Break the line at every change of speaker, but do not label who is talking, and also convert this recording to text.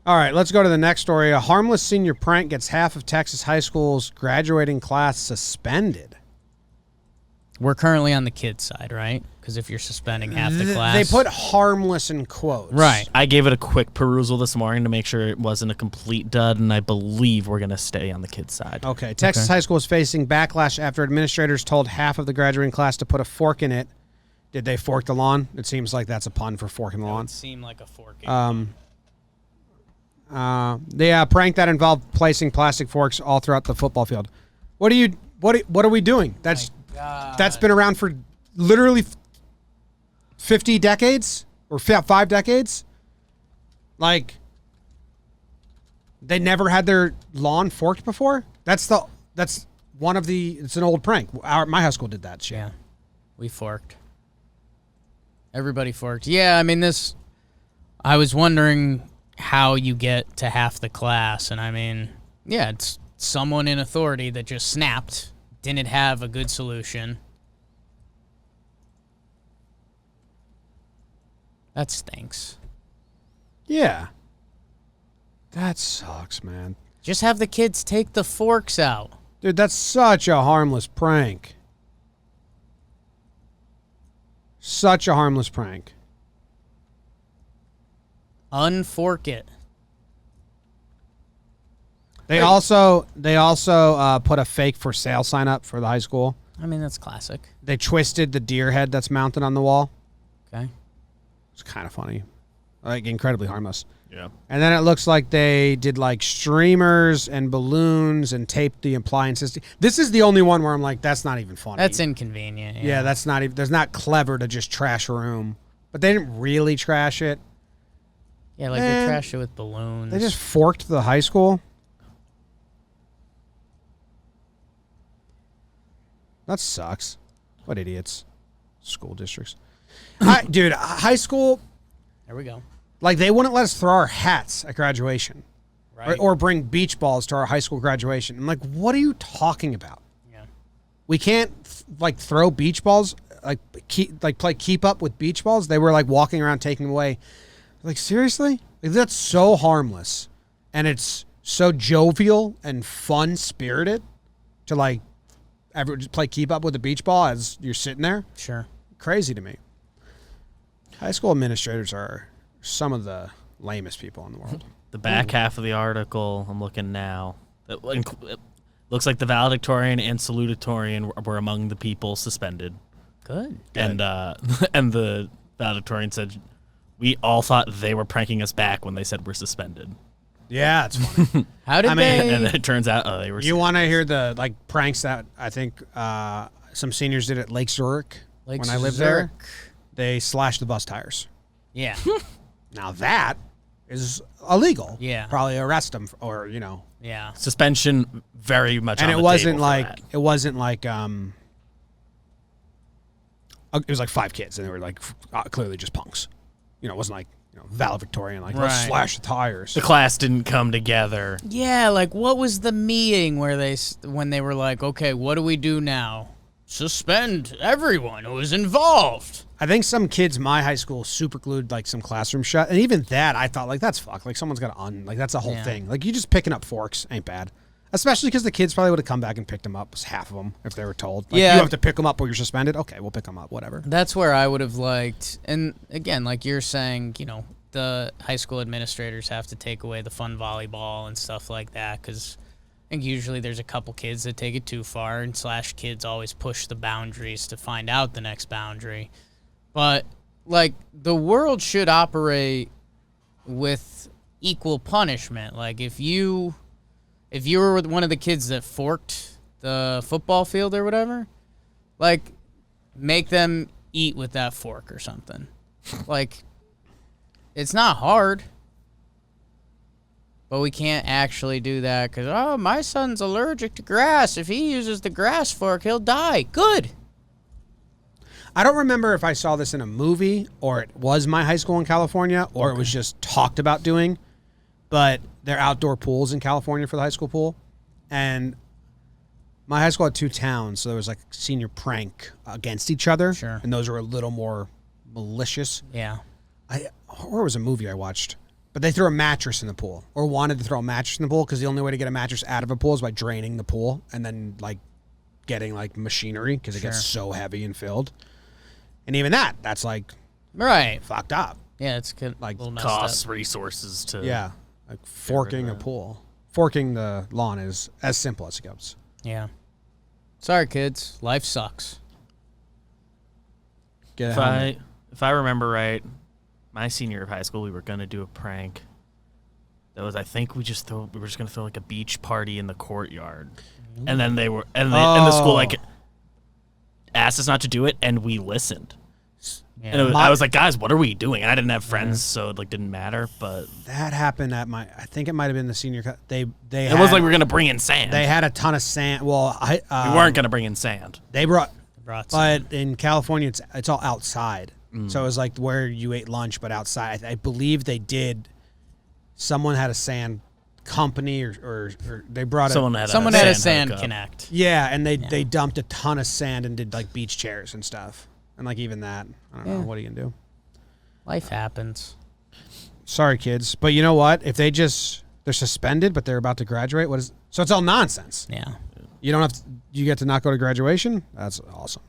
All right, let's go to the next story. A harmless senior prank gets half of Texas high school's graduating class suspended.
We're currently on the kids' side, right? Because if you're suspending half the class.
They put harmless in quotes.
Right.
I gave it a quick perusal this morning to make sure it wasn't a complete dud, and I believe we're going to stay on the kids' side.
Okay. Texas high school is facing backlash after administrators told half of the graduating class to put a fork in it. Did they fork the lawn? It seems like that's a pun for forking the lawn.
It seemed like a fork.
The prank that involved placing plastic forks all throughout the football field. What are we doing? That's been around for literally 50 decades or 5 decades. Like, they never had their lawn forked before. It's an old prank. My high school did that shit.
Yeah, we forked. Everybody forked. Yeah, I mean I was wondering how you get to half the class, and I mean, yeah, it's someone in authority that just snapped, didn't have a good solution. That stinks.
Yeah. That sucks, man.
Just have the kids take the forks out.
Dude, that's such a harmless prank. Such a harmless prank.
Unfork it.
They also put a fake for sale sign up for the high school.
I mean, that's classic.
They twisted the deer head that's mounted on the wall.
Okay.
It's kind of funny. Like, incredibly harmless.
Yeah.
And then it looks like they did like streamers and balloons and taped the appliances. This is the only one where I'm like, that's not even funny.
That's inconvenient.
Yeah, that's not even, that's not clever to just trash a room. But they didn't really trash it.
Yeah, like they trashed it with balloons.
They just forked the high school. That sucks. What idiots. School districts. Dude, high school,
There we go.
like, they wouldn't let us throw our hats at graduation.
Right.
Or bring beach balls to our high school graduation. I'm like, what are you talking about?
Yeah.
We can't, throw beach balls, play keep up with beach balls. They were, walking around taking them away. Like, seriously? Like, that's so harmless. And it's so jovial and fun-spirited to, ever just play keep up with the beach ball as you're sitting there.
Sure.
Crazy to me. High school administrators are some of the lamest people in the world.
The back half of the article, I'm looking now. It looks like the valedictorian and salutatorian were among the people suspended.
Good.
And and the valedictorian said, "We all thought they were pranking us back when they said we're suspended."
Yeah, it's funny.
How did they?
And it turns out they were.
You want to hear the pranks that I think some seniors did at Lake Zurich when I lived there? They slashed the bus tires.
Yeah.
Now that is illegal.
Yeah.
Probably arrest them or
Yeah.
suspension very much.
And
on
it
the
wasn't
table for that.
it wasn't it was 5 kids and they were clearly just punks. It wasn't valedictorian let's slash the tires.
The class didn't come together.
Yeah, what was the meeting when they were like, okay, what do we do now? Suspend everyone who is involved.
I think some kids in my high school super glued some classroom shut, and even that I thought that's fuck. Someone's got to that's a whole thing. You just picking up forks ain't bad, especially because the kids probably would have come back and picked them up. Half of them if they were told. You have to pick them up or you're suspended. Okay, we'll pick them up. Whatever.
That's where I would have liked, and again, like you're saying, the high school administrators have to take away the fun volleyball and stuff like that because I think usually there's a couple kids that take it too far, and / kids always push the boundaries to find out the next boundary. But, the world should operate with equal punishment. If you were one of the kids that forked the football field or whatever, make them eat with that fork or something. It's not hard. But we can't actually do that because, my son's allergic to grass. If he uses the grass fork, he'll die. Good.
I don't remember if I saw this in a movie or it was my high school in California or it was just talked about doing, but they're outdoor pools in California for the high school pool. And my high school had 2 towns, so there was a senior prank against each other.
Sure.
And those were a little more malicious.
Yeah.
Or it was a movie I watched. But they threw a mattress in the pool, or wanted to throw a mattress in the pool, because the only way to get a mattress out of a pool is by draining the pool and then like getting like machinery, because it gets so heavy and filled. And even that's like fucked up.
Yeah, it's good.
Like
Costs, resources to
like forking a pool. Forking the lawn is as simple as it goes.
Yeah. Sorry, kids. Life sucks.
Get a
If I remember right, my senior year of high school, we were gonna do a prank. That was, I think we were just gonna throw like a beach party in the courtyard, and then and the school like asked us not to do it, and we listened.
Yeah.
And I was like, guys, what are we doing? And I didn't have friends, so it like didn't matter. But
that happened at I think it might have been the senior. It
was like we were gonna bring in sand.
They had a ton of sand. Well,
we weren't gonna bring in sand.
They brought
sand.
But in California, it's all outside. So it was like where you ate lunch, but outside. I believe they did. Someone had a sand company, or they brought
someone had a sand connect.
Yeah, and they dumped a ton of sand and did like beach chairs and stuff. And like even that, I don't know, what are you gonna do?
Life happens.
Sorry, kids, but you know what? If they're suspended, but they're about to graduate, so it's all nonsense.
Yeah.
You don't have to, you get to not go to graduation. That's awesome.